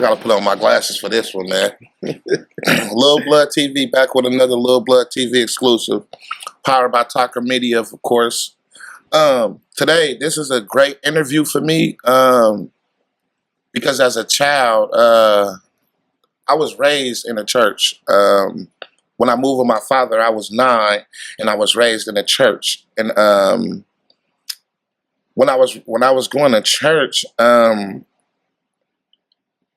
gotta put on my glasses for this one, man. Lil Blood TV back with another Lil Blood TV exclusive, powered by Talker Media, of course. Today, this is a great interview for me because as a child, I was raised in a church. When I moved with my father, I was 9, and I was raised in a church. And when I was going to church,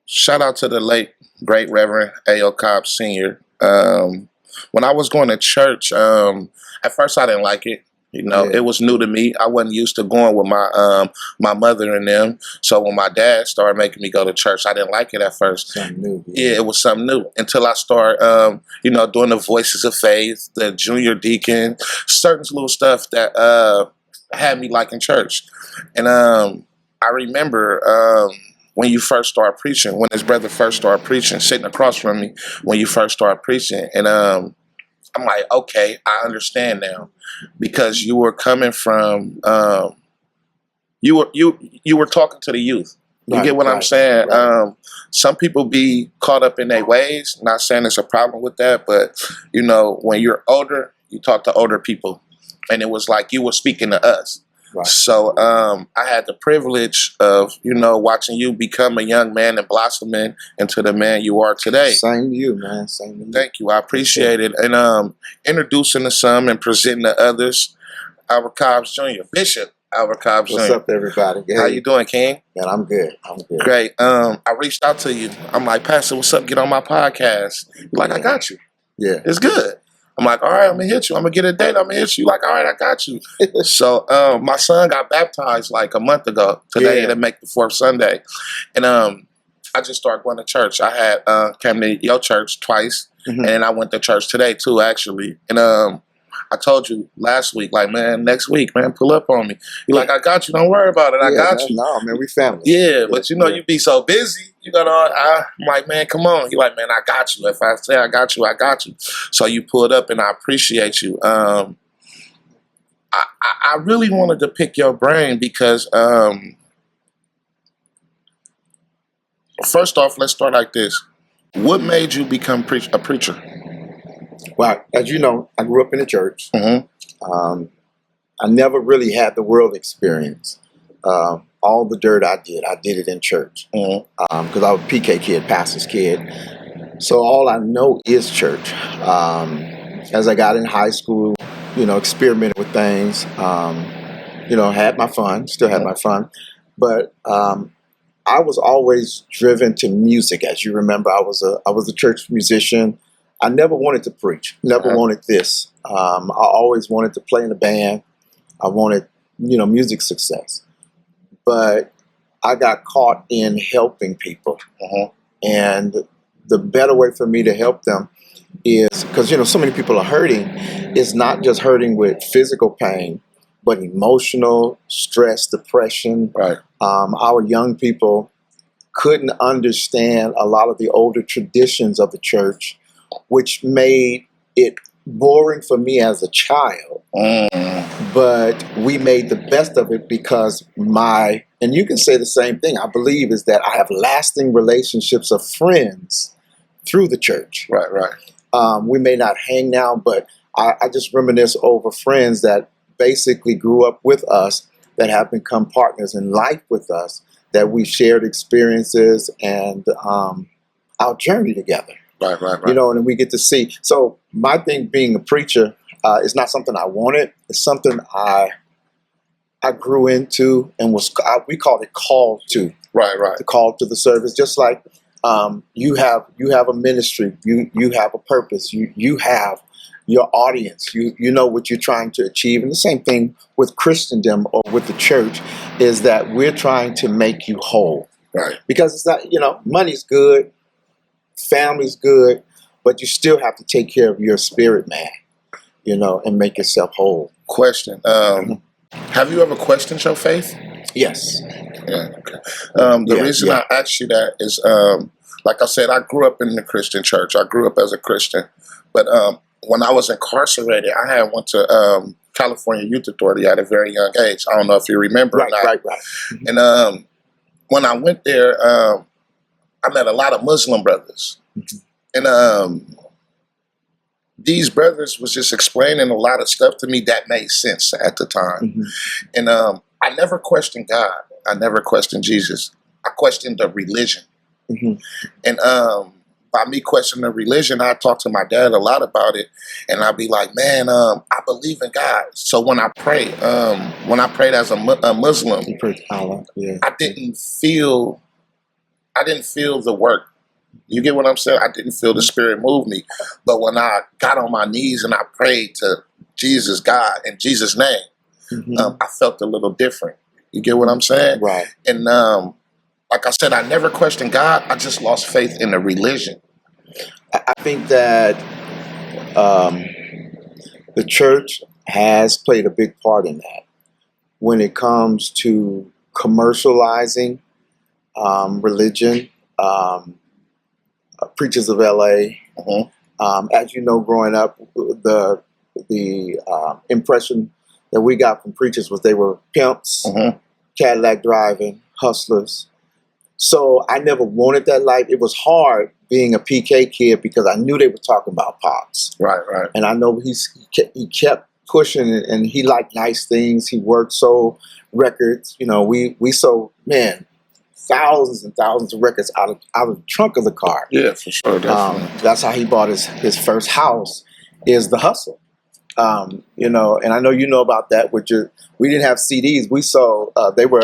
shout out to the late great Reverend A.O. Cobbs Sr. When I was going to church, at first I didn't like it. You know, It was new to me. I wasn't used to going with my mother and them. So when my dad started making me go to church, I didn't like it at first. Something new. Yeah, it was something new until I started, doing the Voices of Faith, the junior deacon, certain little stuff that had me liking church. And I remember when you first started preaching, when his brother first started preaching, sitting across from me when you first started preaching, and I'm like, okay, I understand now, because you were coming from you were talking to the youth. You get what I'm saying? Right. Some people be caught up in their ways. Not saying there's a problem with that, but you know, when you're older, you talk to older people, and it was like you were speaking to us. Right. So I had the privilege of, watching you become a young man and blossoming into the man you are today. Same to you, man. Same to you. Thank you. I appreciate it. And introducing to some and presenting to others, Albert Cobbs Jr., Bishop Albert Cobbs Jr. What's up, everybody? Hey. How you doing, King? Man, I'm good. Great. I reached out to you. I'm like, Pastor, what's up? Get on my podcast. You're like, I got you. Yeah. It's good. I'm like, all right, I'm going to hit you. I'm going to get a date. I'm going to hit you. Like, all right, I got you. So my son got baptized like a month ago. Today to make the 4th Sunday. And I just started going to church. I had came to your church twice. Mm-hmm. And I went to church today too, actually. And I told you last week, like, man, next week, man, pull up on me. You're like, I got you. Don't worry about it. I got you. No, man, we family. Yeah, but you be so busy. I'm like, man, come on. You're like, man, I got you. If I say I got you, I got you. So you pulled up, and I appreciate you. I really wanted to pick your brain because, first off, let's start like this. What made you become a preacher? Well, as you know, I grew up in the church. Mm-hmm. I never really had the world experience. All the dirt I did it in church. Because I was a PK kid, pastor's kid. So all I know is church. As I got in high school, experimented with things. Had my fun, still had my fun. But I was always driven to music. As you remember, I was a church musician. I never wanted to preach, never wanted this. I always wanted to play in a band. I wanted, music success. But I got caught in helping people. And the better way for me to help them is, because, so many people are hurting, is not just hurting with physical pain, but emotional, stress, depression. Right. Our young people couldn't understand a lot of the older traditions of the church, which made it boring for me as a child. But we made the best of it because and you can say the same thing, I believe, is that I have lasting relationships of friends through the church. Right. We may not hang now, but I just reminisce over friends that basically grew up with us, that have become partners in life with us, that we shared experiences and our journey together. Right. And we get to see. So my thing being a preacher is not something I wanted. It's something I grew into and we called it called to. Right. The call to the service. Just like you have a ministry. You have a purpose. You have your audience. You know what you're trying to achieve. And the same thing with Christendom or with the church is that we're trying to make you whole. Right. Because it's not, money's good. Family's good, but you still have to take care of your spirit, man, and make yourself whole. Question. Have you ever questioned your faith? Yes. Yeah. Okay. The reason I asked you that is, like I said, I grew up in the Christian church. I grew up as a Christian. But when I was incarcerated, I had went to California Youth Authority at a very young age. I don't know if you remember or not. Right. And when I went there, I met a lot of Muslim brothers. Mhm. And these brothers was just explaining a lot of stuff to me that made sense at the time. Mhm. And I never questioned God. I never questioned Jesus. I questioned the religion. Mhm. And by me questioning the religion, I talked to my dad a lot about it. And I'd be like, man, I believe in God. So when I prayed as a Muslim, You praise Allah. Yeah. I didn't feel the work. You get what I'm saying? I didn't feel the spirit move me. But when I got on my knees and I prayed to Jesus, God, in Jesus' name, Mhm. I felt a little different. You get what I'm saying? Right. And like I said, I never questioned God. I just lost faith in the religion. I think that um, the church has played a big part in that when it comes to commercializing religion. Preachers of LA, Mhm. as you know, growing up, the impression that we got from preachers was they were pimps, Mhm. Cadillac driving, hustlers. So I never wanted that life. It was hard being a PK kid because I knew they were talking about Pops. Right, right. And I know he kept pushing and he liked nice things. He worked, sold records. You know, we sold, man, thousands and thousands of records out of the trunk of the car. Yeah, for sure. Definitely. That's how he bought his first house, is the hustle. You know, and I know you know about that. We didn't have CDs. We saw they were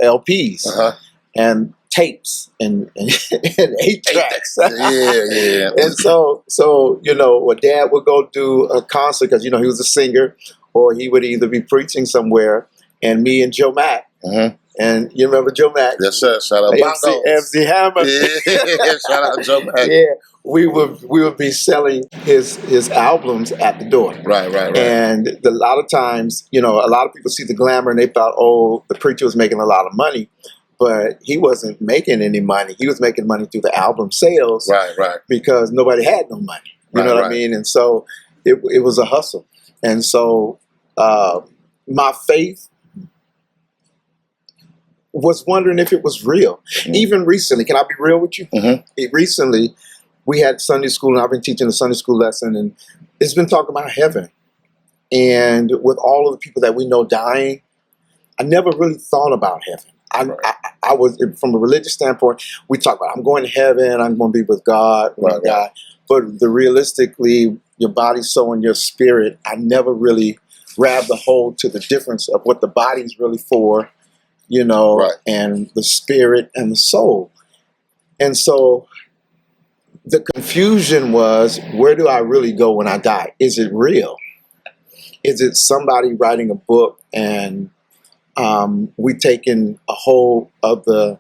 LPs Uh-huh. and tapes and 8 tracks. Yeah, yeah. And so you know, when Dad would go do a concert because you know he was a singer, or he would either be preaching somewhere, and me and Joe Mack. Mhm. And you remember Joe Mack? Yes, sir. Shout out MC, Bongo. MC Hammer. Yeah, shout out Joe Mack. Yeah, we would be selling his albums at the door. Right, right, right. And a lot of times, you know, a lot of people see the glamour and they thought, oh, the preacher was making a lot of money. But he wasn't making any money. He was making money through the album sales Right, right. because nobody had no money. You Right, know what I right. mean? And so it was a hustle. And so my faith was wondering if it was real. Mhm. Even recently, can I be real with you? Mhm. Recently, we had Sunday school, and I've been teaching a Sunday school lesson, and it's been talking about heaven. And with all of the people that we know dying, I never really thought about heaven. Right. I was, from a religious standpoint, we talk about, I'm going to heaven, I'm going to be with God when I Right, die. right. But realistically, your body, soul, and your spirit, I never really grabbed the hold to the difference of what the body's really for, you know, Right. and the spirit and the soul. And so the confusion was, where do I really go when I die? Is it real? Is it somebody writing a book and we taking a hold of the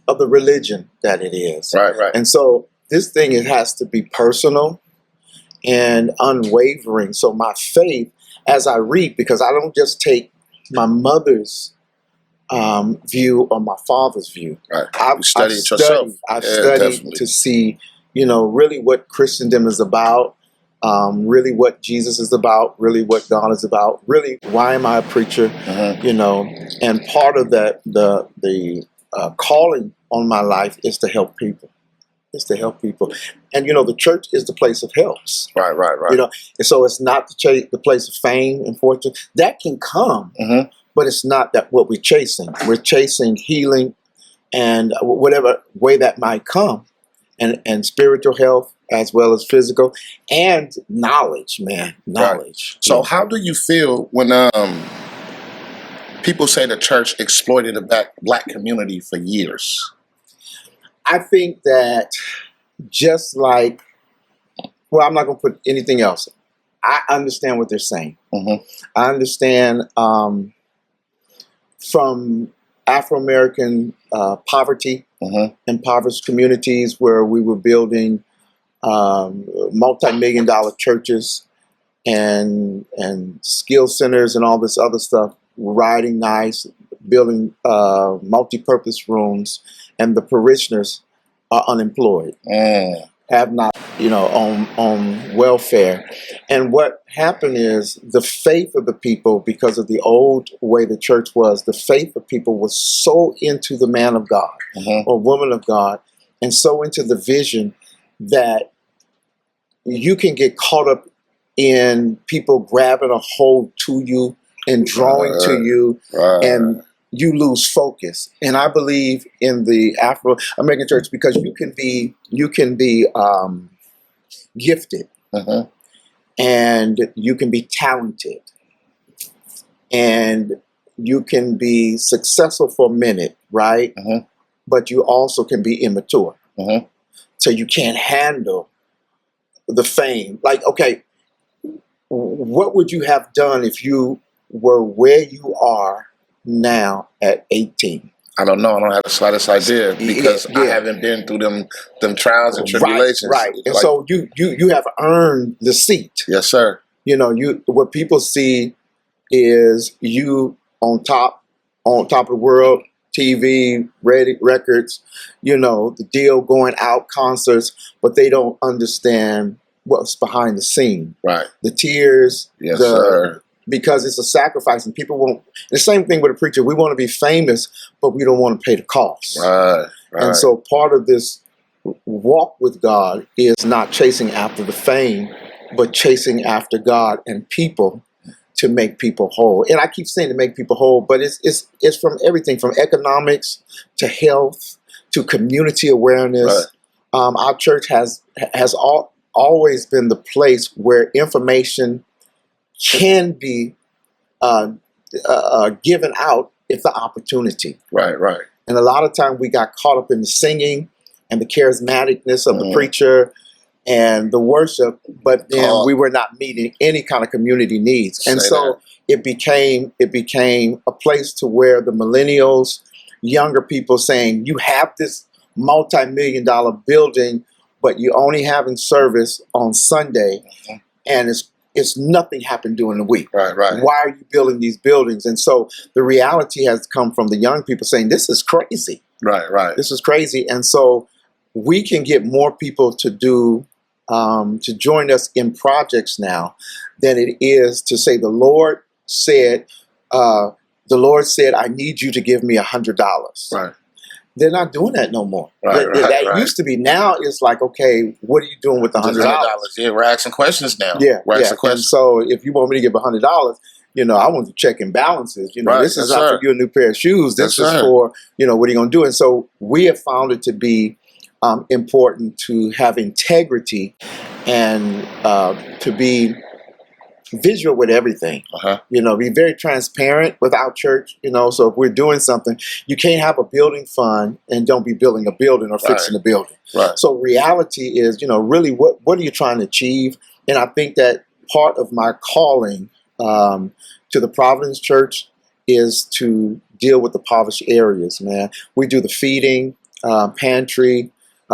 of the religion that it is? Right, right. And so this thing, it has to be personal and unwavering. So my faith, as I read, because I don't just take my mother's view or my father's view. Right. I've You study it studied, yourself. I've Yeah, studied definitely. to see, you know, really what Christendom is about, really what Jesus is about, really what God is about, really why am I a preacher, Mhm. you know, and part of that, the calling on my life is to help people. Is to help people. And, you know, the church is the place of helps. Right, right, right. You know, and so it's not the place of fame and fortune. That can come, Mhm. but it's not that what we're chasing. We're chasing healing and whatever way that might come, and spiritual health as well as physical, and knowledge, man, knowledge. So Yeah. how do you feel when people say the church exploited the black community for years? I think that just like, well, I'm not going to put anything else. I understand what they're saying. Mhm. I understand from Afro-American poverty, Mhm. impoverished communities where we were building multi-million-dollar churches and skill centers and all this other stuff, riding nice, building multi-purpose rooms, and the parishioners are unemployed. Mm. have not, on welfare. And what happened is the faith of the people, because of the old way the church was, the faith of people was so into the man of God or woman of God, and so into the vision that you can get caught up in people grabbing a hold to you and drawing to you, and you lose focus. And I believe in the Afro-American church because you can be gifted and you can be talented and you can be successful for a minute, right? But you also can be immature. So you can't handle the fame. Like, okay, what would you have done if you were where you are now at 18? I don't know. I don't have the slightest idea because I haven't been through them trials and tribulations. Right. And so you have earned the seat. Yes, sir. What people see is you on top of the world, TV, records, the deal, going out, concerts, but they don't understand what's behind the scene. Right. The tears. Yes, sir. Because it's a sacrifice, and people won't. The same thing with a preacher. We want to be famous, but we don't want to pay the cost. Right. And so part of this walk with God is not chasing after the fame, but chasing after God and people to make people whole. And I keep saying to make people whole, but it's from everything from economics to health to community awareness. Right. Our church has always been the place where information can be given out if the opportunity. Right. And a lot of time we got caught up in the singing and the charismaticness of the preacher and the worship, but then we were not meeting any kind of community needs. And so it became a place to where the millennials, younger people saying, you have this multi-million-dollar building, but you only having service on Sunday, and it's nothing happened during the week. Right. Why are you building these buildings? And so the reality has come from the young people saying, this is crazy. Right. This is crazy. And so we can get more people to join us in projects now than it is to say, the Lord said, I need you to give me $100. Right. They're not doing that no more. Right. Used to be. Now it's like, okay, what are you doing with the $100? Yeah, we're asking questions now. Yeah, we're asking questions. And so if you want me to give $100, I want to check in balances. This is not for you a new pair of shoes. This is for, what are you going to do? And so we have found it to be important to have integrity and to be visual with everything. Be very transparent with our church. So if we're doing something, you can't have a building fund and don't be building a building or fixing a building. Right. So reality is, really what are you trying to achieve? And I think that part of my calling to the Providence Church is to deal with the impoverished areas, man. We do the feeding, pantry.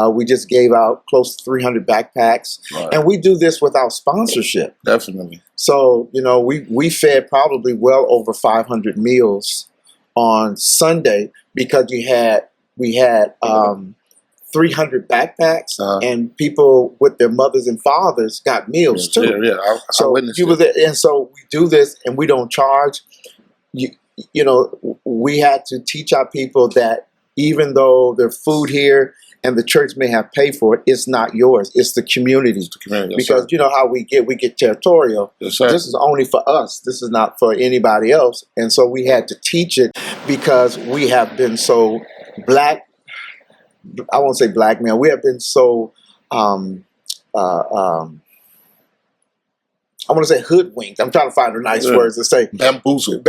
We just gave out close to 300 backpacks, and we do this without sponsorship. Definitely. So, we fed probably well over 500 meals on Sunday because we had 300 backpacks, and people with their mothers and fathers got meals too. Yeah. I witnessed it. And so we do this, and we don't charge. We had to teach our people that even though there's food here and the church may have paid for it, it's not yours. It's the community. Because you know how we get territorial. Yes, sir. This is only for us. This is not for anybody else. And so we had to teach it because we have been so black. I won't say blackmail. We have been so I want to say hoodwinked. I'm trying to find the nice words to say. Bamboozled.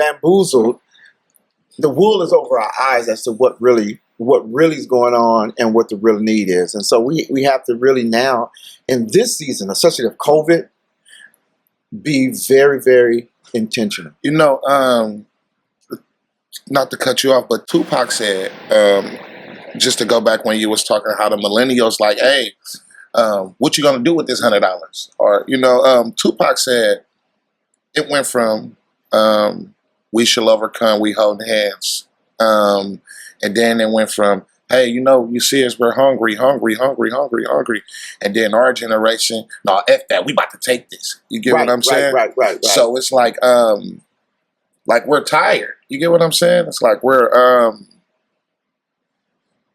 The wool is over our eyes as to what really is going on and what the real need is. And so we have to really now, in this season, especially of COVID, be very, very intentional. Not to cut you off, but Tupac said, just to go back when you was talking how the millennials like, hey, what you gonna do with this $100? Or, Tupac said it went from we shall overcome, we hold hands. And then it went from hey, you see us, we're hungry, hungry, hungry, hungry, hungry. And then our generation, no, F that, we about to take this. You get what I'm saying? Right. So it's like we're tired. You get what I'm saying? It's like we're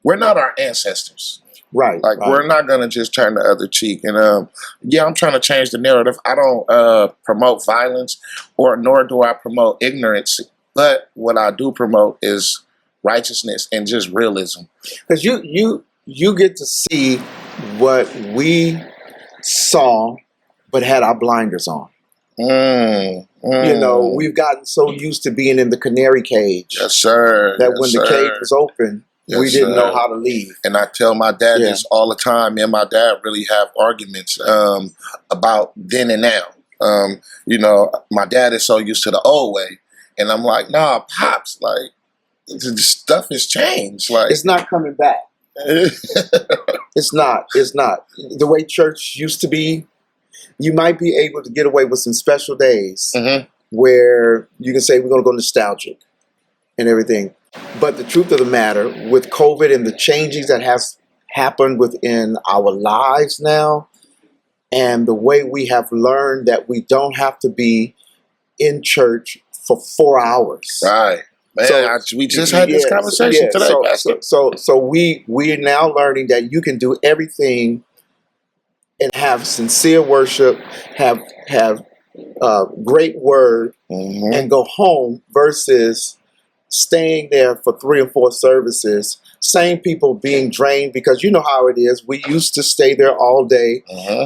not our ancestors. Right. Like we're not gonna just turn the other cheek. And I'm trying to change the narrative. I don't promote violence, nor do I promote ignorance. But what I do promote is righteousness and just realism. Because you get to see what we saw, but had our blinders on. We've gotten so used to being in the canary cage. Yes, sir. That when the cage was open, we didn't know how to leave. And I tell my dad this all the time. Me and my dad really have arguments about then and now. My dad is so used to the old way. And I'm like, nah, Pops, like, stuff has changed. Like, it's not coming back. It's not. The way church used to be, you might be able to get away with some special days where you can say we're going to go nostalgic and everything. But the truth of the matter, with COVID and the changes that has happened within our lives now, and the way we have learned that we don't have to be in church for 4 hours. Right. Man, we just had this conversation today, Pastor. So we're now learning that you can do everything and have sincere worship, have great word, and go home versus staying there for 3 or 4 services. Same people being drained, because you know how it is. We used to stay there all day,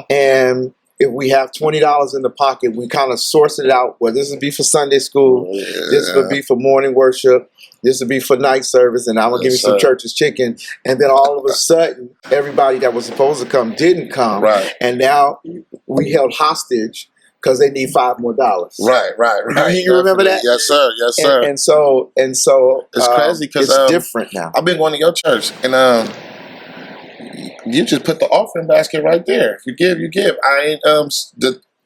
and if we have $20 in the pocket, we kind of source it out. Well, this would be for Sunday school. This would be for morning worship. This would be for night service. And I'm going to give you some church's chicken. And then all of a sudden, everybody that was supposed to come didn't come. Right. And now we held hostage because they need $5 more. Right. You remember that? Yes, sir. And so it's crazy because it's different now. I've been going to your church, and you just put the offering basket right there. You give. I ain't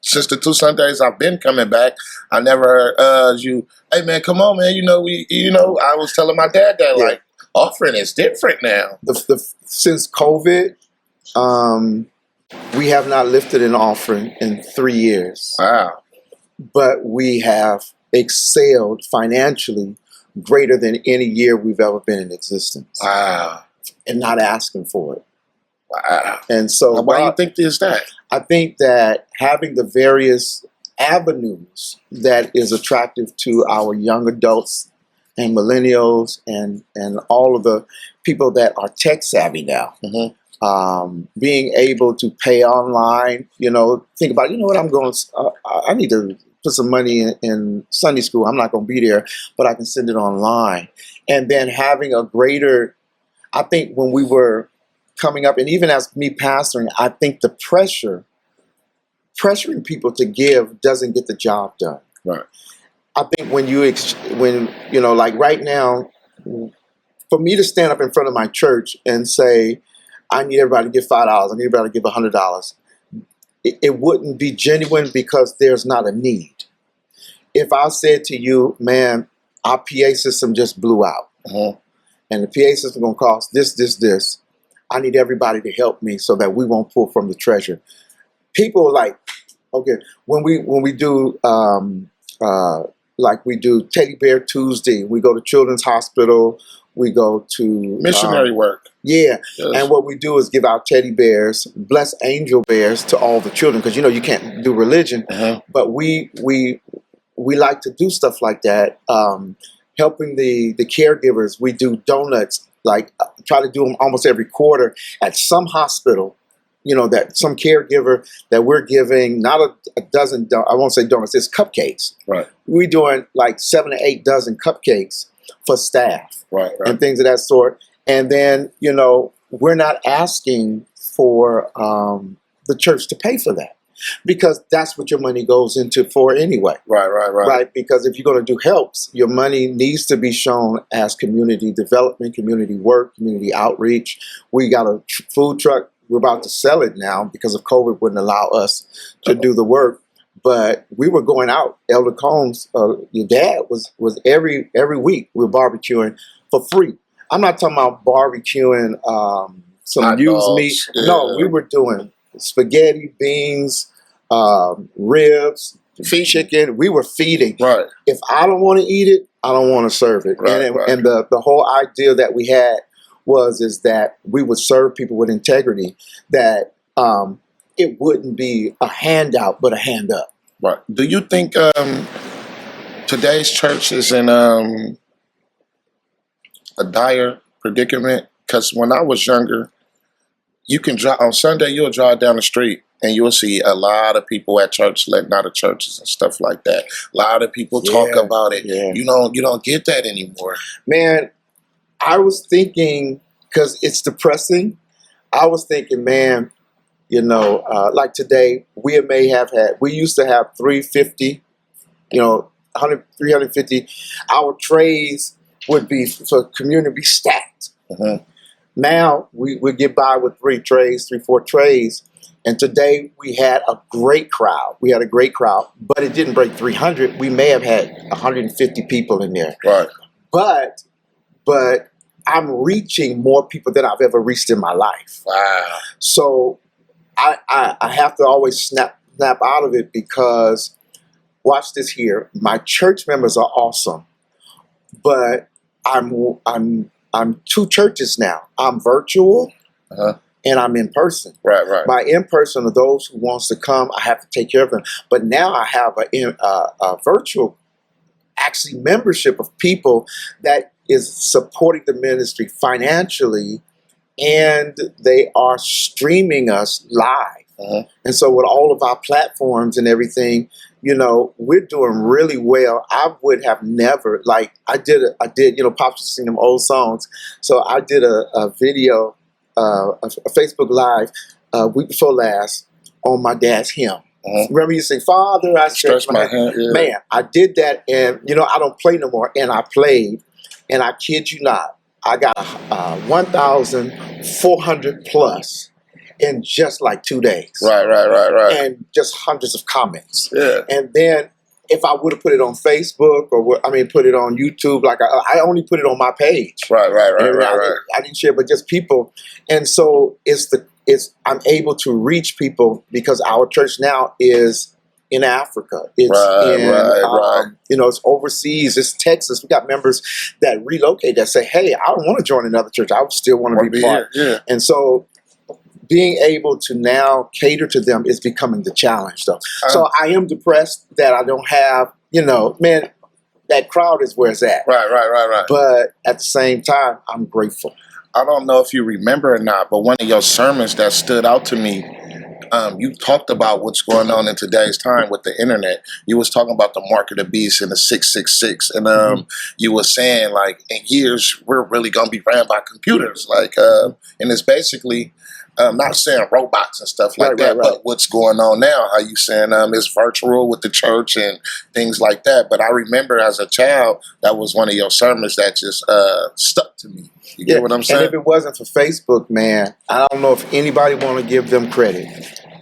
since the 2 Sundays I've been coming back, I never heard you. Hey man, come on, man. I was telling my dad that like offering is different now. Since COVID, we have not lifted an offering in 3 years. Wow. But we have excelled financially greater than any year we've ever been in existence. Wow. And not asking for it. Wow. And so why do you think there's that? I think that having the various avenues that is attractive to our young adults and millennials and all of the people that are tech savvy now, being able to pay online, think about, what I'm going, I need to put some money in Sunday school. I'm not going to be there, but I can send it online. And then having a greater, I think when we were coming up, and even as me pastoring, I think the pressuring people to give doesn't get the job done. Right. I think like right now, for me to stand up in front of my church and say, I need everybody to give $5, I need everybody to give $100, it wouldn't be genuine because there's not a need. If I said to you, man, our PA system just blew out, and the PA system going to cost this, I need everybody to help me so that we won't pull from the treasure. People are like, okay, when we do like we do Teddy Bear Tuesday, we go to Children's Hospital, we go to missionary work. Yeah, yes. And what we do is give out teddy bears, bless angel bears to all the children, because you can't do religion, but we like to do stuff like that. Helping the caregivers, we do donuts. Like try to do them almost every quarter at some hospital, that some caregiver that we're giving not a dozen, I won't say donuts, it's cupcakes. Right. We're doing like 7 to 8 dozen cupcakes for staff. Right. And things of that sort. And then, we're not asking for the church to pay for that, because that's what your money goes into for anyway. Right. Because if you're going to do helps, your money needs to be shown as community development, community work, community outreach. We got a food truck. We're about to sell it now because of COVID wouldn't allow us to do the work. But we were going out. Elder Combs, your dad was every week we were barbecuing for free. I'm not talking about barbecuing some Hot used meat. dogs. No, we were doing spaghetti, beans, ribs, Feeding. chicken. We were feeding. Right. If I don't want to eat it, I don't want to serve it. Right, And the whole idea that we had is that we would serve people with integrity, that it wouldn't be a handout, but a hand up. Right. Do you think today's church is in a dire predicament? Because when I was younger, you can drive on Sunday. You'll drive down the street and you'll see a lot of people at church letting out of churches and stuff like that. A lot of people talk about it. Yeah. You don't get that anymore. Man, I was thinking, because it's depressing, I was thinking, man, like today, we used to have 350, 100, 350. Our trays would be, for community, be stacked. Mm-hmm. Now, we get by with 4 trays. And today, we had a great crowd. But it didn't break 300. We may have had 150 people in there. Right. But I'm reaching more people than I've ever reached in my life. Wow. So I have to always snap out of it, because watch this here. My church members are awesome, but I'm 2 churches now. I'm virtual, and I'm in person. Right. My in person are those who wants to come. I have to take care of them. But now I have a virtual, actually, membership of people that is supporting the ministry financially, and they are streaming us live. And so with all of our platforms and everything, we're doing really well. I would have never, I did, Pops was singing them old songs. So I did a video, a Facebook Live, week before last, on my dad's hymn. Remember you say, Father, I stretch my hand. Yeah. Man, I did that, and I don't play no more. And I played, and I kid you not, I got 1,400 plus in just like 2 days. Right. And just hundreds of comments. Yeah. And then if I would have put it on Facebook, or put it on YouTube, I only put it on my page. Right. I didn't share, but just people. And so I'm able to reach people, because our church now is in Africa. It's it's overseas. It's Texas. We got members that relocate that say, hey, I don't want to join another church. I still want to be part. Yeah. And so being able to now cater to them is becoming the challenge, though. So I am depressed that I don't have, man, that crowd is where it's at. Right. But at the same time, I'm grateful. I don't know if you remember or not, but one of your sermons that stood out to me, you talked about what's going on in today's time with the internet. You was talking about the mark of the beast and the 666, and you were saying, in years we're really gonna be ran by computers, and it's basically not saying robots and stuff like that, but what's going on now? How you saying it's virtual with the church and things like that? But I remember as a child, that was one of your sermons that just stuck to me. You get what I'm saying? And if it wasn't for Facebook, man, I don't know if anybody want to give them credit.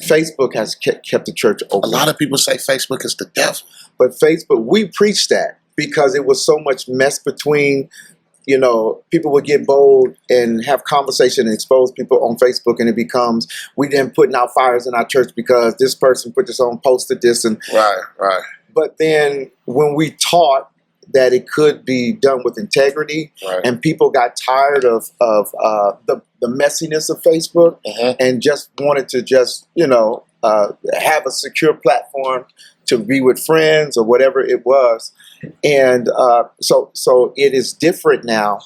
Facebook has kept the church open. A lot of people say Facebook is the devil. But Facebook, we preached that because it was so much mess between, people would get bold and have conversation and expose people on Facebook, and it becomes, we then putting out fires in our church because this person put this on, posted this. And Right. But then when we taught that it could be done with integrity, and people got tired of the messiness of Facebook, and just wanted to have a secure platform to be with friends or whatever it was. And so it is different now,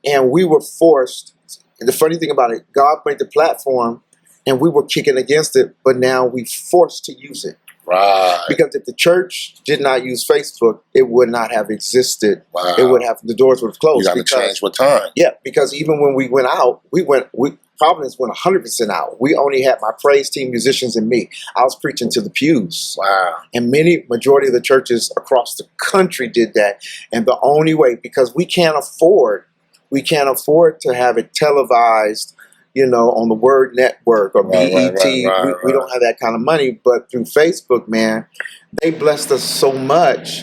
and we were forced. The funny thing about it, God made the platform and we were kicking against it, but now we forced to use it. Right. Because if the church did not use Facebook, it would not have existed. Wow. It would have, the doors would have closed. You got to change with time. Yeah, because even when we went out, Providence went 100% out. We only had my praise team, musicians, and me. I was preaching to the pews. Wow. And majority of the churches across the country did that. And the only way, because we can't afford to have it televised, on the Word Network or BET. We don't have that kind of money. But through Facebook, man, they blessed us so much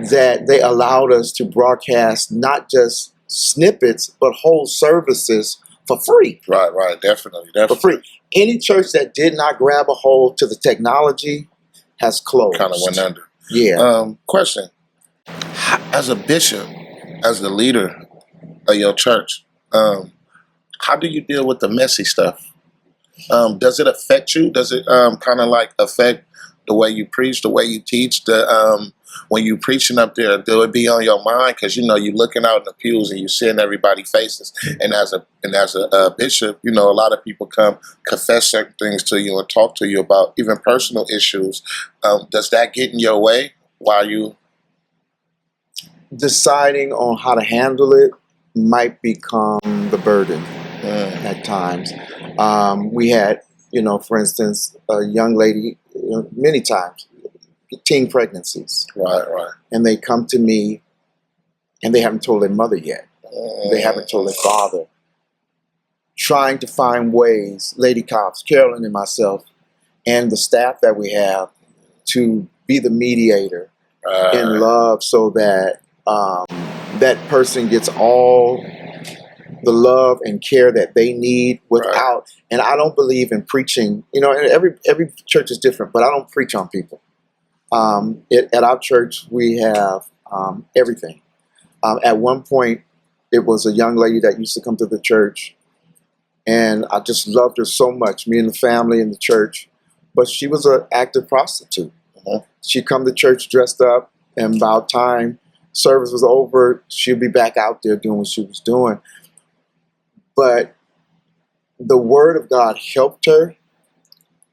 that they allowed us to broadcast not just snippets, but whole services for free. Right. Definitely. For free. Any church that did not grab a hold to the technology has closed. Kind of went under. Yeah. Question. As a bishop, as the leader of your church, how do you deal with the messy stuff? Does it affect you? Does it kind of like affect the way you preach, the way you teach? When you preaching up there, do it be on your mind? Because you know you're looking out in the pews and you're seeing everybody's faces. And as a bishop, you know a lot of people come confess certain things to you and talk to you about even personal issues. Does that get in your way while you Deciding on how to handle it might become the burden at times. We had, for instance, a young lady, many times, teen pregnancies. Right. And they come to me and they haven't told their mother yet. They haven't told their father. Trying to find ways, Lady Cobbs, Carolyn and myself, and the staff that we have to be the mediator in love so that that person gets all the love and care that they need without, and I don't believe in preaching, and every church is different, but I don't preach on people. At our church, we have everything. At one point, it was a young lady that used to come to the church, and I just loved her so much, me and the family and the church, but she was an active prostitute. She'd come to church dressed up, and about time service was over, she'd be back out there doing what she was doing. But the word of God helped her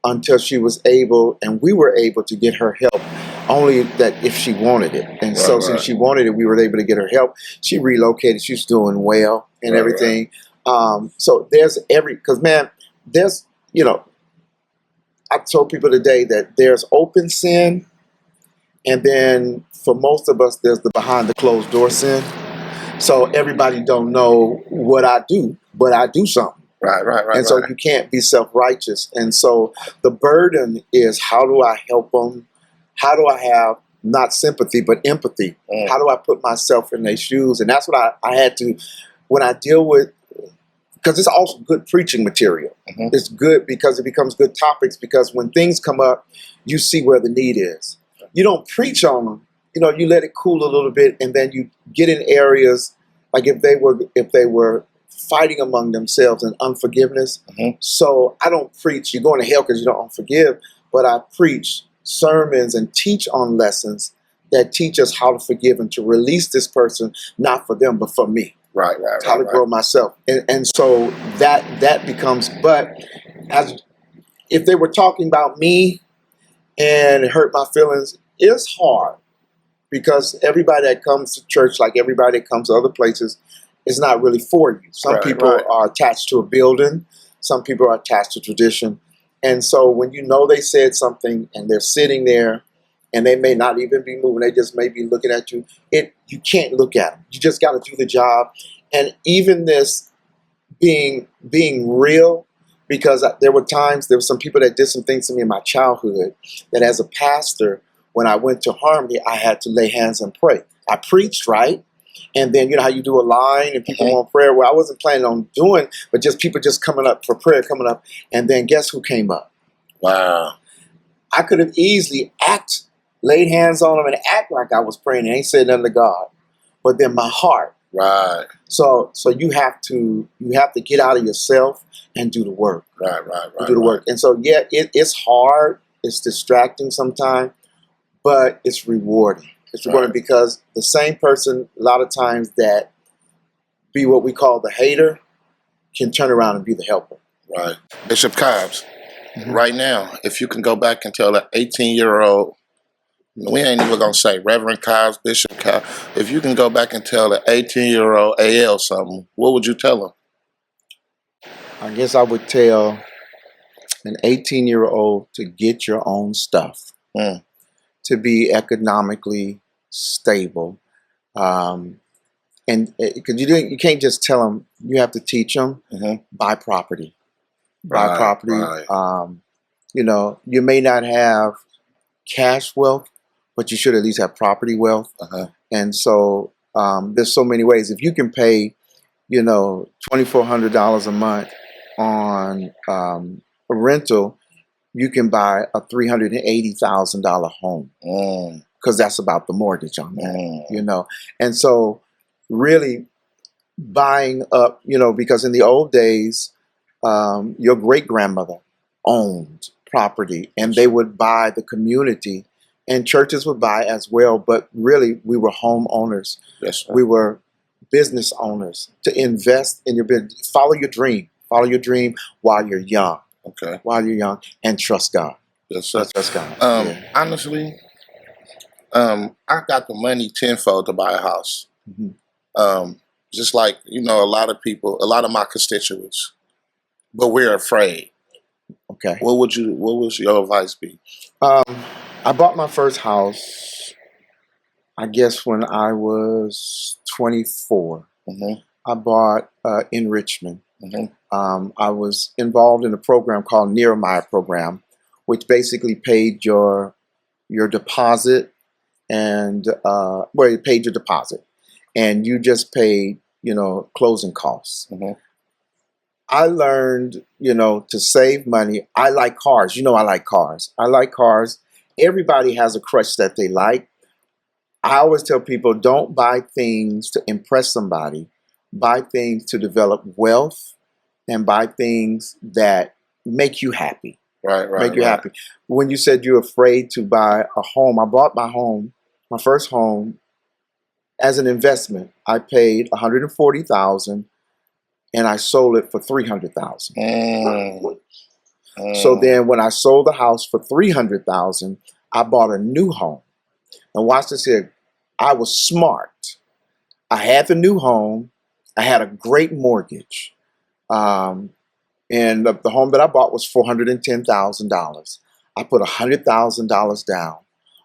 until she was able, and we were able to get her help, only that if she wanted it. And since she wanted it, we were able to get her help. She relocated, she's doing well and everything. So there's because man, there's, I told people today that there's open sin, and then for most of us, there's the behind the closed door sin. So everybody don't know what I do, but I do something. Right. And so you can't be self-righteous. And so the burden is, how do I help them? How do I have not sympathy, but empathy? How do I put myself in their shoes? And that's what I had to, when I deal with, because it's also good preaching material. It's good because it becomes good topics, because when things come up, you see where the need is. You don't preach on them. You let it cool a little bit, and then you get in areas like if they were fighting among themselves and unforgiveness. So I don't preach, you're going to hell because you don't forgive, but I preach sermons and teach on lessons that teach us how to forgive and to release this person, not for them, but for me. How to grow myself. And so that becomes, but as if they were talking about me and it hurt my feelings, it's hard. Because everybody that comes to church, like everybody that comes to other places, is not really for you. Some people are attached to a building. Some people are attached to tradition. And so when they said something and they're sitting there and they may not even be moving, they just may be looking at you, you can't look at them. You just got to do the job. And even this being real, because there were some people that did some things to me in my childhood that as a pastor, when I went to Harmony, I had to lay hands and pray. I preached, right? And then, how you do a line and people want prayer. Well, I wasn't planning on doing, but just people just coming up for prayer, coming up. And then guess who came up? Wow. I could have easily laid hands on them and act like I was praying and ain't said nothing to God. But then my heart. Right. So you have to get out of yourself and do the work. Right. Do the work. And so, it's hard. It's distracting sometimes. But it's rewarding. It's rewarding because the same person, a lot of times, that be what we call the hater can turn around and be the helper. Right. Bishop Cobbs, right now, if you can go back and tell an 18-year-old, we ain't even going to say Reverend Cobbs, Bishop Cobbs, if you can go back and tell an 18-year-old AL something, what would you tell him? I guess I would tell an 18-year-old to get your own stuff. To be economically stable, and because you can't just tell them, you have to teach them. Buy property. You may not have cash wealth, but you should at least have property wealth. And so There's so many ways. If you can pay, $2,400 a month on a rental, you can buy a $380,000 home because that's about the mortgage on that, And so really buying up, because in the old days, your great grandmother owned property and they would buy the community and churches would buy as well. But really, we were homeowners. Yes, sir. We were business owners to invest in your business. Follow your dream. Follow your dream while you're young. Okay. While you're young and trust God. Yes, sir. Trust God. Honestly, I got the money tenfold to buy a house. Just like, a lot of people, a lot of my constituents, but we're afraid. Okay. What would your advice be? I bought my first house, I guess, when I was 24. I bought in Richmond. I was involved in a program called Nehemiah program, which basically paid your deposit and it paid your deposit, and you just paid closing costs. I learned to save money. I like cars. I like cars. I like cars. Everybody has a crush that they like. I always tell people, don't buy things to impress somebody. Buy things to develop wealth and buy things that make you happy. Right. Make you happy. When you said you're afraid to buy a home, I bought my first home as an investment. I paid $140,000 and I sold it for $300,000. So then when I sold the house for $300,000, I bought a new home. And watch this here. I was smart. I had the new home. I had a great mortgage. And the home that I bought was $410,000. I put $100,000 down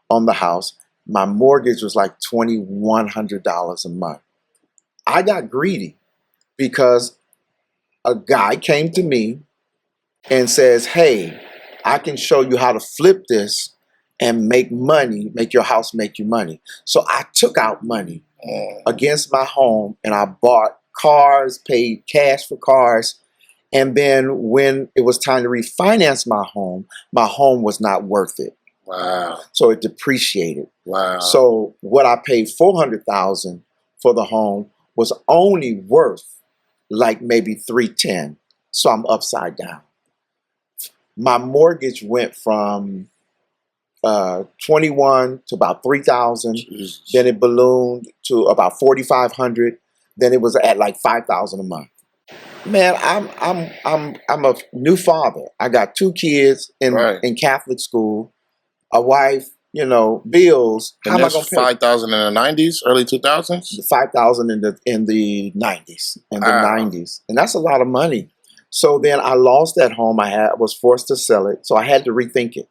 on the house. My mortgage was like $2,100 a month. I got greedy because a guy came to me and says, hey, I can show you how to flip this and make money, make your house make you money. So I took out money against my home and I bought cars, paid cash for cars. And then when it was time to refinance my home was not worth it. Wow. So it depreciated. Wow. So what I paid $400,000 for the home was only worth like maybe $310,000. So I'm upside down. My mortgage went from 21 to about 3,000. Then it ballooned to about 4,500. Then it was at like 5,000 a month. Man, I'm a new father. I got 2 kids in Catholic school, a wife, bills. And how am I going to pay? 5,000 in the 90s, early 2000s? 5,000 in the 90s. And that's a lot of money. So then I lost that home I was forced to sell it. So I had to rethink it.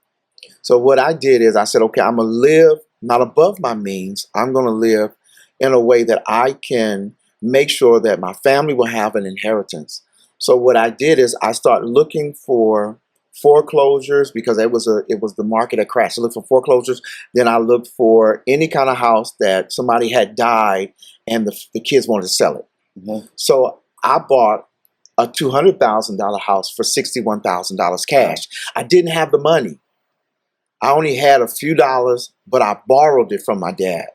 So what I did is I said, okay, I'm going to live not above my means. I'm going to live in a way that I can make sure that my family will have an inheritance. So what I did is I started looking for foreclosures because it was the market that crashed. I looked for foreclosures. Then I looked for any kind of house that somebody had died and the kids wanted to sell it. So I bought a $200,000 house for $61,000 cash. I didn't have the money. I only had a few dollars, but I borrowed it from my dad.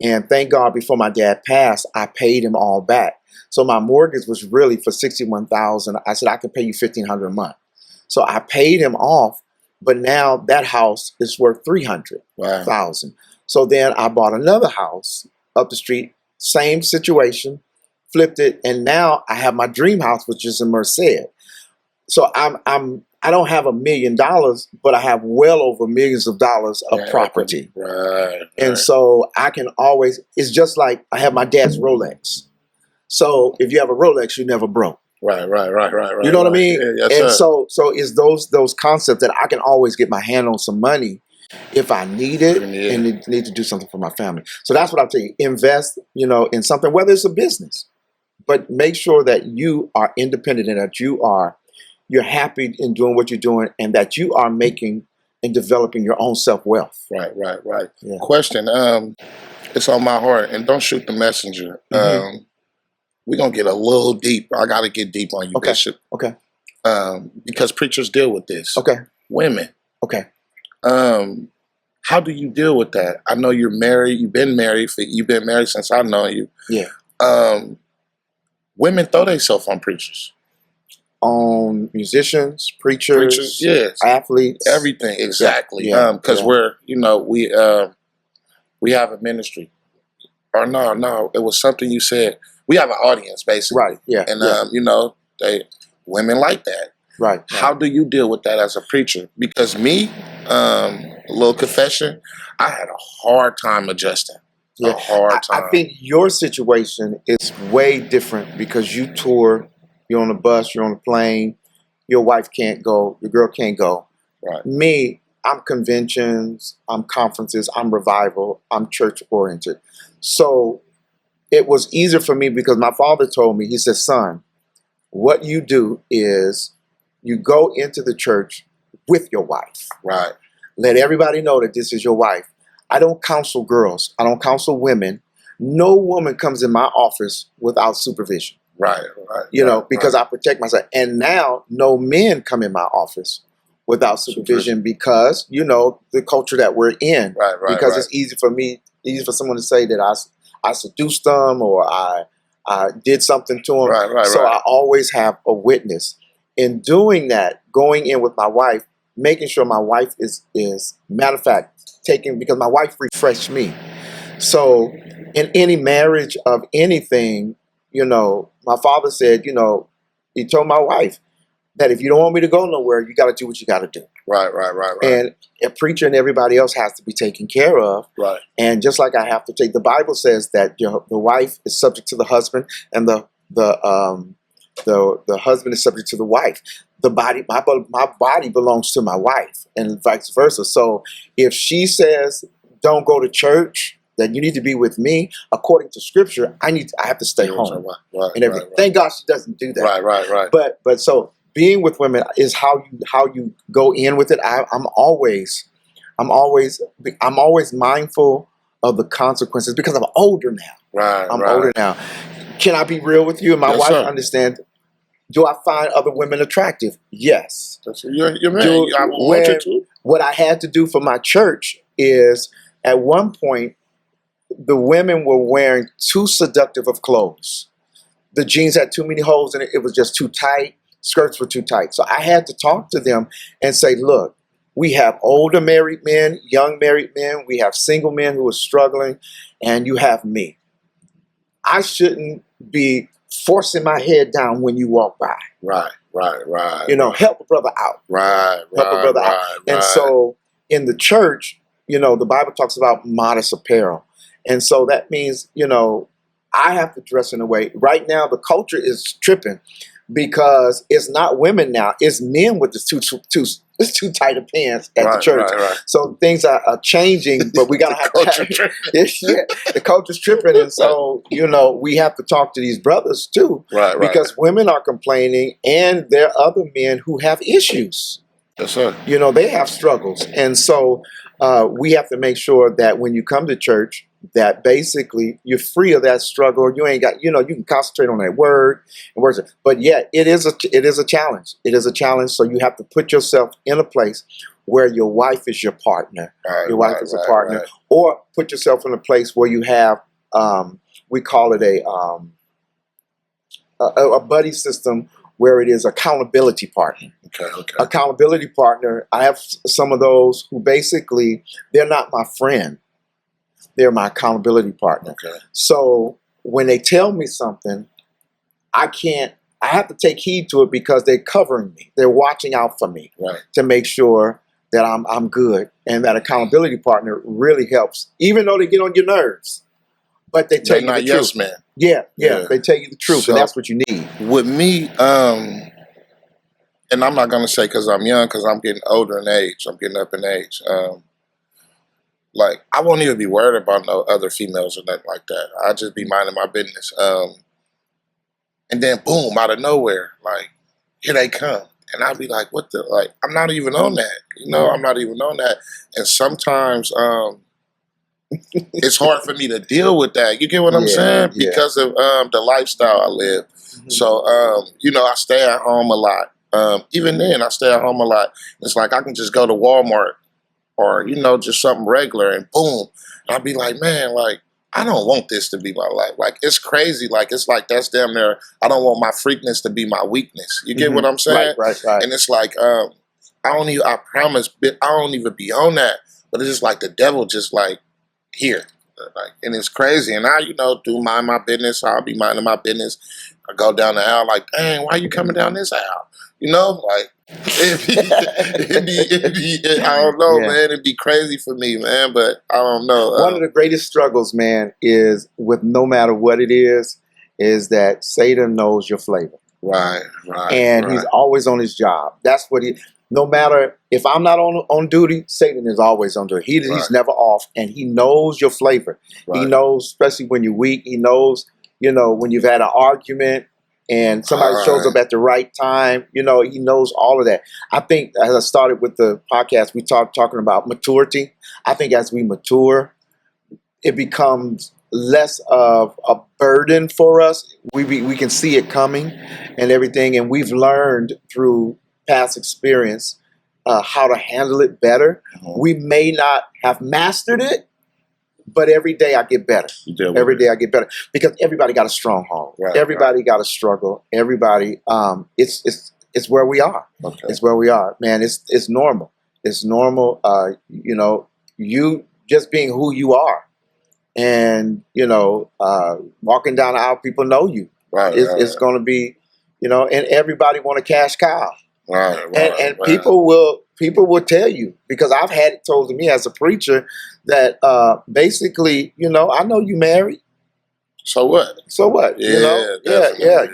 And thank God before my dad passed, I paid him all back. So my mortgage was really for $61,000. I said, I can pay you $1,500 a month. So I paid him off, but now that house is worth $300,000. Wow. So then I bought another house up the street, same situation, flipped it, and now I have my dream house, which is in Merced. So I don't have $1 million, but I have well over millions of dollars of property. Right. And so I can always, it's just like I have my dad's Rolex. So if you have a Rolex, you're never broke. Right. You know what I mean? Yeah, yes, and sir. so it's those concepts that I can always get my hand on some money if I need it and need to do something for my family. So that's what I'm telling you. Invest, in something, whether it's a business, but make sure that you are independent and that you're happy in doing what you're doing and that you are making and developing your own self-wealth. Right. Yeah. Question. It's on my heart, and don't shoot the messenger. Mm-hmm. We're gonna get a little deep. I gotta get deep on you, Okay. Bishop. Okay. Because preachers deal with this. Okay. Women. Okay. How do you deal with that? I know you're married. You've been married since I know you. Yeah. Women throw themselves on preachers. On musicians, preachers, yes, athletes, everything. Exactly. Yeah. Because we have a ministry. Or no, it was something you said. We have an audience, basically. Right. Yeah. And women like that. Right. How do you deal with that as a preacher? Because me, a little confession, I had a hard time adjusting. Yeah. A hard time. I think your situation is way different because you tour, you're on a bus, you're on a plane, your wife can't go, your girl can't go. Right. Me, I'm conventions, I'm conferences, I'm revival, I'm church oriented. So it was easier for me because my father told me, he said, son, what you do is you go into the church with your wife. Right. Let everybody know that this is your wife. I don't counsel girls. I don't counsel women. No woman comes in my office without supervision. Right. Because I protect myself. And now no men come in my office without supervision because, the culture that we're in. Right. Because it's easy for someone to say that I seduced them or I did something to them. So I always have a witness. In doing that, going in with my wife, making sure my wife is matter of fact, because my wife refreshed me. So in any marriage of anything, my father said, he told my wife that if you don't want me to go nowhere, you got to do what you got to do. Right. And a preacher and everybody else has to be taken care of. Right. And just like I have to the Bible says that the wife is subject to the husband and the husband is subject to the wife. The body, my body belongs to my wife, and vice versa. So if she says, "Don't go to church," then you need to be with me. According to Scripture, I have to stay home and everything. Thank God she doesn't do that. Right. But so being with women is how you go in with it. I'm always mindful of the consequences because I'm older now. Right. I'm older now. Can I be real with you? And my wife understands. Do I find other women attractive? Yes. You're married. I want you to. What I had to do for my church is, at one point, the women were wearing too seductive of clothes. The jeans had too many holes in it. It was just too tight. Skirts were too tight. So I had to talk to them and say, look, we have older married men, young married men. We have single men who are struggling. And you have me. I shouldn't be forcing my head down when you walk by. Right. Help a brother out. Help a brother out. And so in the church, the Bible talks about modest apparel. And so that means, I have to dress in a way. Right now, the culture is tripping because it's not women now. It's men with the too tight of pants at the church. Right. So things are changing, but we gotta have to. The culture's tripping, and so we have to talk to these brothers too, right? Because women are complaining, and there are other men who have issues. Yes, sir. They have struggles, and so we have to make sure that when you come to church, that basically you're free of that struggle. You ain't got, you can concentrate on that word and words. But yeah, it is a challenge. It is a challenge. So you have to put yourself in a place where your wife is your partner. Your wife is a partner, or put yourself in a place where you have, we call it a buddy system, where it is accountability partner. Okay. Accountability partner. I have some of those who basically they're not my friend. They're my accountability partner. Okay. So when they tell me something, I have to take heed to it because they're covering me. They're watching out for me to make sure that I'm good. And that accountability partner really helps, even though they get on your nerves. But they tell you the truth. Yes, man. Yeah. They tell you the truth, and that's what you need. With me, and I'm not gonna say because I'm young, because I'm getting older in age. I'm getting up in age. I won't even be worried about no other females or nothing like that. I just be minding my business. And then boom, out of nowhere, here they come. And I'll be like, what the, I'm not even on that. I'm not even on that. And sometimes, it's hard for me to deal with that. You get what I'm saying? Yeah. Because of the lifestyle I live. Mhm. So, I stay at home a lot. Even then, I stay at home a lot. It's like I can just go to Walmart or, just something regular and boom. And I'll be like, man, like, I don't want this to be my life. Like, it's crazy. Like, it's like that's damn near, I don't want my freakness to be my weakness. You get what I'm saying? Right. And it's like, I promise, I don't even be on that. But it's just like the devil just like, here. Like, and it's crazy. And I, do mind my business. I'll be minding my business. I go down the aisle like, dang, why you coming down this aisle? Like, I don't know, Yeah. man. It'd be crazy for me, man. But I don't know. One of the greatest struggles, man, is with no matter what it is that Satan knows your flavor. Right. And he's always on his job. That's what no matter if I'm not on duty, Satan is always on duty. He's never off, and he knows your flavor. Right. He knows, especially when you're weak. He knows, when you've had an argument and somebody shows up at the right time. He knows all of that. I think as I started with the podcast, we talking about maturity. I think as we mature, it becomes less of a burden for us. We can see it coming and everything, and we've learned through past experience how to handle it better. Mhm. We may not have mastered it, but every day I get better. Every day I get better because everybody got a stronghold. Right, Everybody got a struggle. Everybody, it's where we are. Okay. It's where we are, man. It's normal. It's normal. You just being who you are, and walking down the aisle, people know you. Right. It's going to be, and everybody want a cash cow. Right. And people will tell you, because I've had it told to me as a preacher that basically, I know you married. So what? Yeah.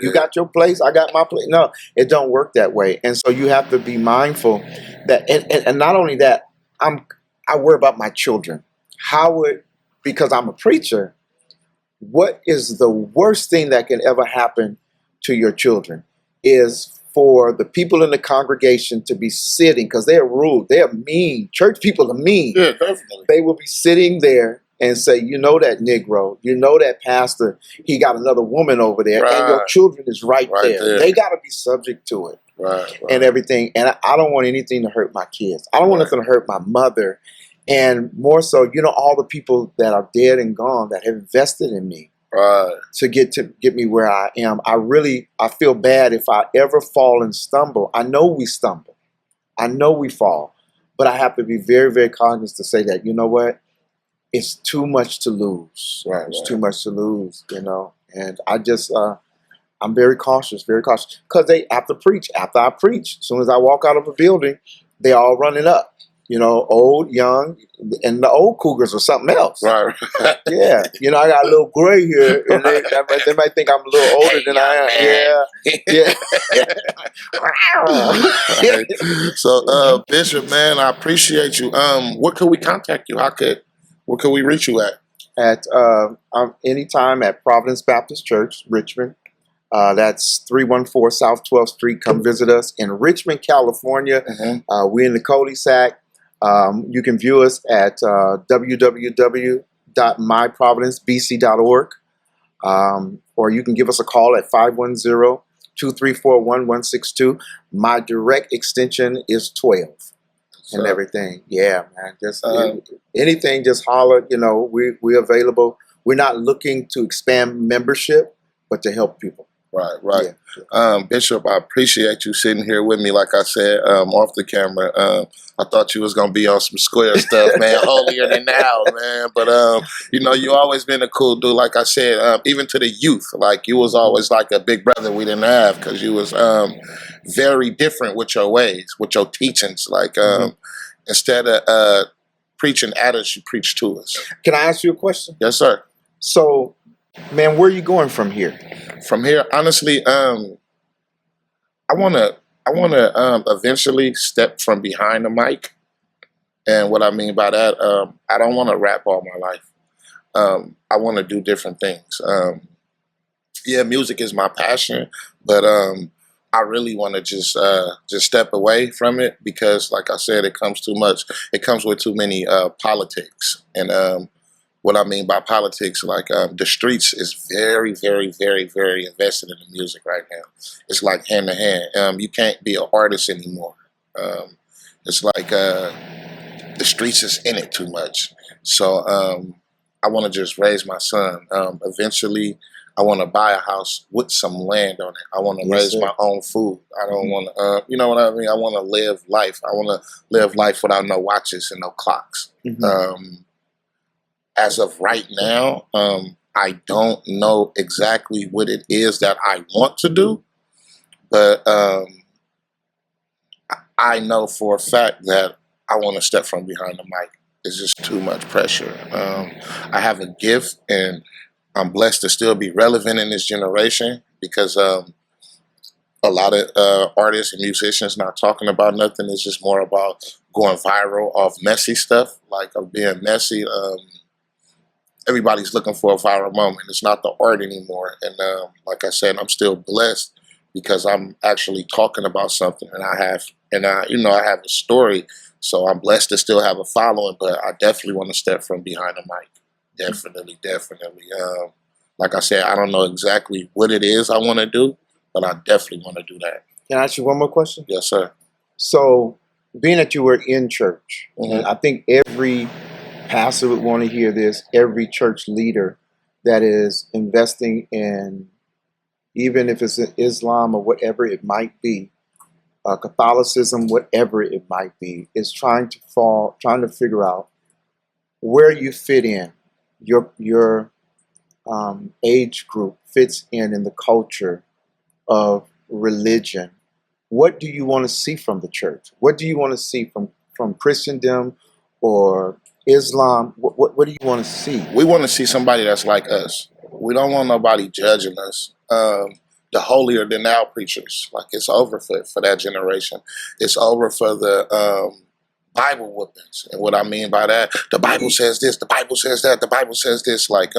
You got your place, I got my place. No, it don't work that way. And so you have to be mindful that, and not only that, I worry about my children. Because I'm a preacher, what is the worst thing that can ever happen to your children is for the people in the congregation to be sitting, because they're rude, they're mean. Church people are mean. Yeah, definitely. They will be sitting there and say, that Negro, that pastor, he got another woman over there, and your children is right there. They got to be subject to it. Right. And everything. And I don't want anything to hurt my kids. I don't want nothing to hurt my mother. And more so, all the people that are dead and gone that have invested in me. To get me where I am. I feel bad if I ever fall and stumble. I know we stumble. I know we fall. But I have to be very, very cognizant to say that, you know what? It's too much to lose. Right. It's too much to lose, And I just, I'm very cautious. Because after I preach, as soon as I walk out of a building, they all running up. Old, young, and the old cougars or something else. Right. Yeah. I got a little gray here, and they might think I'm a little older than I am. Yeah. Right. So, Bishop, man, I appreciate you. What could we contact you? Where could we reach you at? At anytime at Providence Baptist Church, Richmond. That's 314 South 12th Street. Come visit us in Richmond, California. Mm-hmm. We're in the cul-de-sac. You can view us at www.myprovidencebc.org, or you can give us a call at 510-234-1162. My direct extension is 12 and everything. Yeah, man. Just anything, just holler. We're available. We're not looking to expand membership, but to help people. Right. Yeah. Bishop, I appreciate you sitting here with me. Like I said, off the camera, I thought you was gonna be on some square stuff, man, holier than thou, man. But you always been a cool dude. Like I said, even to the youth, like you was always like a big brother we didn't have, because you was very different with your ways, with your teachings. Like instead of preaching at us, you preach to us. Can I ask you a question? Yes, sir. So, man, where are you going from here? From here, honestly, I wanna eventually step from behind the mic, and what I mean by that, I don't want to rap all my life. I want to do different things. Music is my passion, but I really want to just step away from it, because, like I said, it comes too much. It comes with too many politics, and what I mean by politics, like the streets is very, very, very, very invested in the music right now. It's like hand to hand. You can't be an artist anymore. It's like the streets is in it too much. So I want to just raise my son. Eventually, I want to buy a house with some land on it. I want to raise my own food. I don't want to, you know what I mean? I want to live life. I want to live life without no watches and no clocks. As of right now, I don't know exactly what it is that I want to do, but I know for a fact that I want to step from behind the mic. It's just too much pressure. I have a gift, and I'm blessed to still be relevant in this generation because a lot of artists and musicians not talking about nothing. It's just more about going viral off messy stuff, like of being messy. Everybody's looking for a viral moment. It's not the art anymore. And like I said, I'm still blessed because I'm actually talking about something, and I have a story. So I'm blessed to still have a following, but I definitely want to step from behind the mic. Definitely. Like I said, I don't know exactly what it is I want to do, but I definitely want to do that. Can I ask you one more question? Yes, sir. So, being that you were in church, and I think every pastor would want to hear this, every church leader that is investing in, even if it's in Islam or whatever it might be, Catholicism, whatever it might be, is trying to figure out where you fit in. Your age group fits in the culture of religion. What do you want to see from the church? What do you want to see from Christendom or Islam? What do you want to see? We want to see somebody that's like us. We don't want nobody judging us. The holier than thou preachers, like it's over for that generation. It's over for the Bible whoopings. And what I mean by that, the Bible says this, the Bible says that, the Bible says this. Like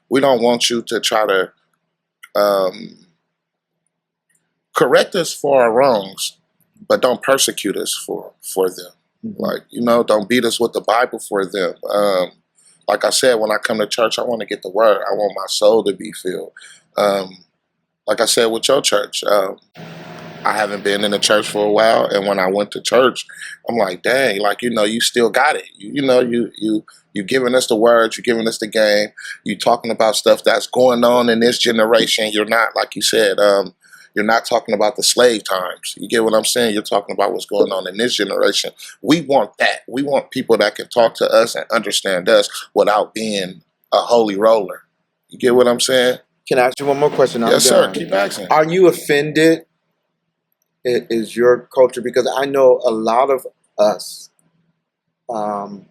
we don't want you to try to correct us for our wrongs, but don't persecute us for them. Like, don't beat us with the Bible for them. Like I said, when I come to church, I want to get the word. I want my soul to be filled. Like I said with your church, I haven't been in the church for a while, and when I went to church, I'm like, dang, like you still got it. You giving us the words, you're giving us the game, you talking about stuff that's going on in this generation. You're not, like you said, you're not talking about the slave times. You get what I'm saying? You're talking about what's going on in this generation. We want that. We want people that can talk to us and understand us without being a holy roller. You get what I'm saying? Can I ask you one more question? Yes, sir. Keep asking. Are you offended? Is your culture? Because I know a lot of us. I'm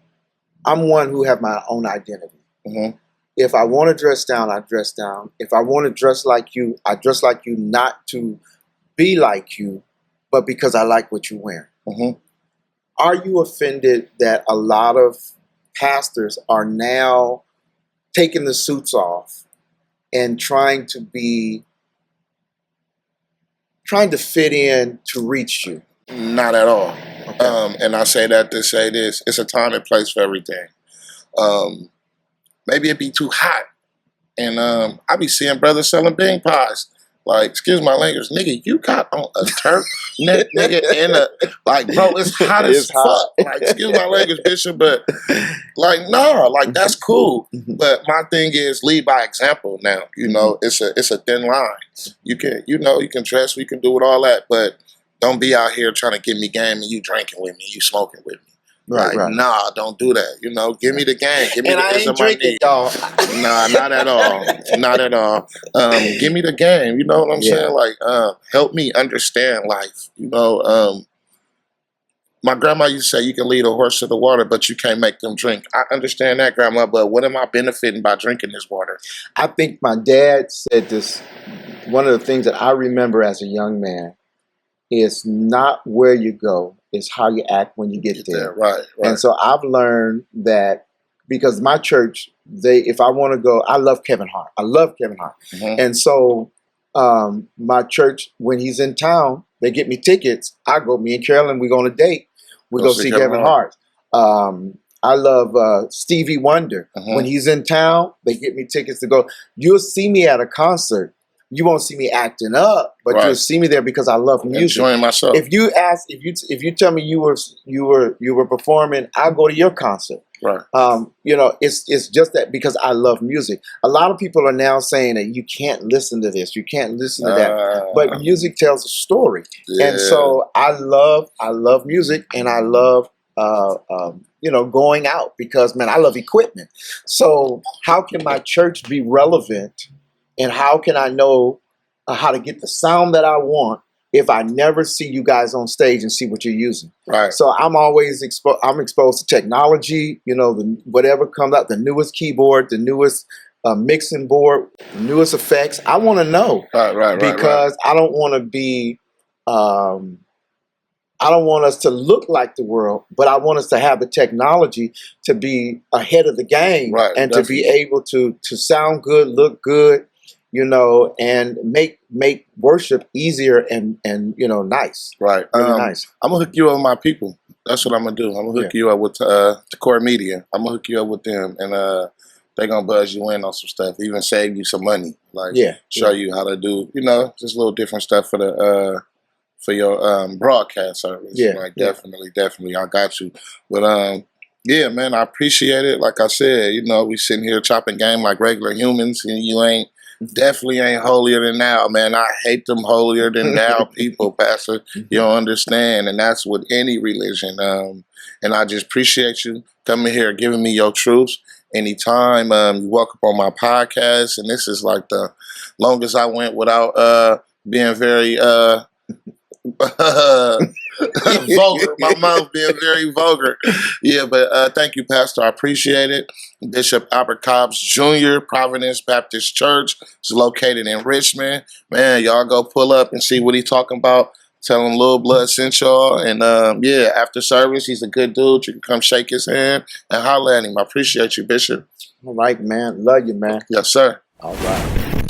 one who have my own identity. If I want to dress down, I dress down. If I want to dress like you, I dress like you, not to be like you, but because I like what you're wearing. Are you offended that a lot of pastors are now taking the suits off and trying to fit in to reach you? Not at all. Okay. And I say that to say this: it's a time and place for everything. Maybe it be too hot, and I be seeing brothers selling bean pies. Like, excuse my language, nigga, you got on a turtleneck, nigga, in a, like, bro, it's hot as fuck. Like, excuse my language, Bishop, but like, no, like that's cool. But my thing is lead by example. Now, it's a thin line. You can, you can dress, we can do it all that, but don't be out here trying to give me game and you drinking with me, you smoking with me. Right. Nah, don't do that. Give me the game. Give me and the I ain't drinking, y'all. Nah, not at all. Not at all. Give me the game. You know what I'm saying? Like, help me understand life. My grandma used to say you can lead a horse to the water, but you can't make them drink. I understand that, Grandma, but what am I benefiting by drinking this water? I think my dad said this. One of the things that I remember as a young man is not where you go, it's how you act when you get there. Right. And so I've learned that because my church, if I want to go, I love Kevin Hart. And so my church, when he's in town, they get me tickets. I go, me and Carolyn, we go on a date. We go see Kevin Hart. I love Stevie Wonder. When he's in town, they get me tickets to go. You'll see me at a concert. You won't see me acting up, but you'll see me there because I love music. Enjoying myself. If you tell me you were performing, I'll go to your concert. Right. It's just that because I love music. A lot of people are now saying that you can't listen to this, you can't listen to that, but music tells a story, and so I love music, and I love going out because, man, I love equipment. So how can my church be relevant, and how can I know how to get the sound that I want if I never see you guys on stage and see what you're using? Right. So I'm always exposed to technology, whatever comes out, the newest keyboard, the newest mixing board, the newest effects. I want to know. Right. Because I don't want to be, I don't want us to look like the world, but I want us to have the technology to be ahead of the game, and to be able to sound good, look good, and make worship easier and nice. Right. Really nice. I'm gonna hook you up with my people. That's what I'm gonna do. I'm gonna hook you up with the core media. I'm gonna hook you up with them, and they're gonna buzz you in on some stuff, even save you some money. Like show you how to do, just a little different stuff for the for your broadcast service. Definitely, I got you. But yeah, man, I appreciate it. Like I said, we sitting here chopping game like regular humans, and you definitely ain't holier than thou, man. I hate them holier than thou people, Pastor. You don't understand, and that's with any religion. And I just appreciate you coming here, giving me your truths. Anytime you welcome on my podcast, and this is like the longest I went without being very vulgar. My mouth being very vulgar. Yeah, but thank you, Pastor. I appreciate it. Bishop Albert Cobbs Jr., Providence Baptist Church, is located in Richmond. Man, y'all go pull up and see what he's talking about. Tell him Lil Blood sent y'all. And after service, he's a good dude. You can come shake his hand and holler at him. I appreciate you, Bishop. All right, man. Love you, man. Yes, sir. All right.